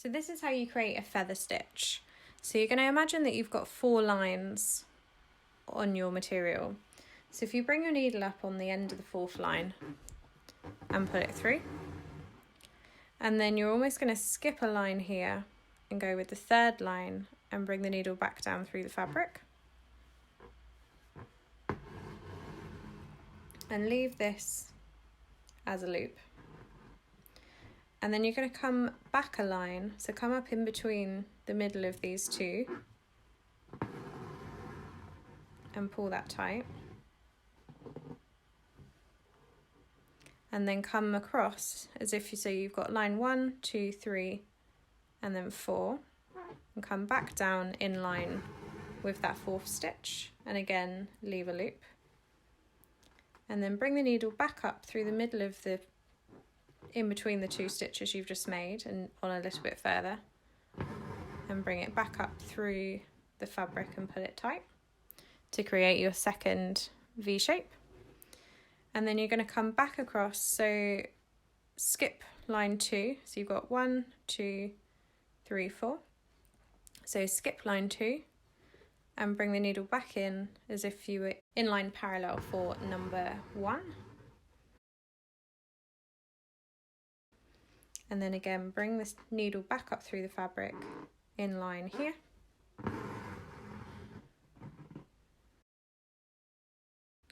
So this is how you create a feather stitch. So you're going to imagine that you've got 4 lines on your material. So if you bring your needle up on the end of the 4th line and put it through, and then you're almost going to skip a line here and go with the 3rd line and bring the needle back down through the fabric. And leave this as a loop. And then you're going to come back a line, so come up in between the middle of these 2 and pull that tight. And then come across as if you say you've got line 1, 2, 3 and then 4, and come back down in line with that 4th stitch, and again leave a loop. And then bring the needle back up through the middle of the, in between the 2 stitches you've just made and on a little bit further, and bring it back up through the fabric and pull it tight to create your 2nd V shape. And then you're going to come back across, so skip line 2, so you've got 1, 2, 3, 4, so skip line 2 and bring the needle back in as if you were in line parallel for number 1. And then again bring this needle back up through the fabric in line here.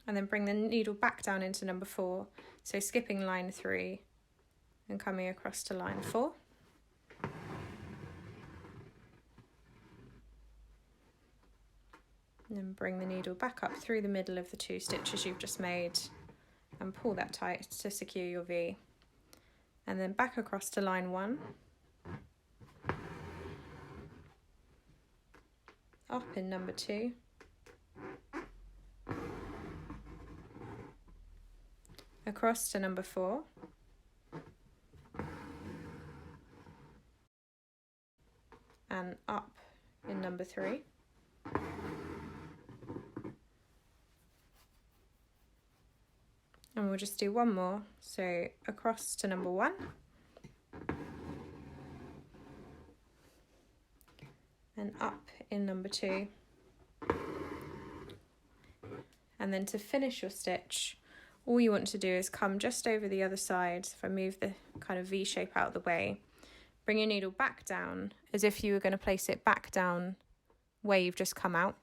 And then bring the needle back down into number 4, so skipping line 3 and coming across to line 4. And then bring the needle back up through the middle of the 2 stitches you've just made and pull that tight to secure your V. And then back across to line 1, up in number 2, across to number 4, and up in number 3. And we'll just do one more, so across to number 1, and up in number 2. And then to finish your stitch, all you want to do is come just over the other side. If I move the kind of V shape out of the way, bring your needle back down as if you were going to place it back down where you've just come out.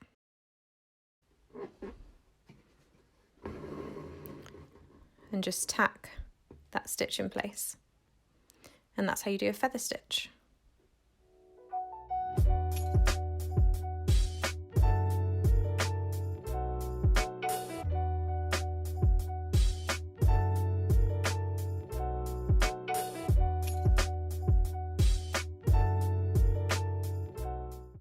And just tack that stitch in place. And that's how you do a feather stitch.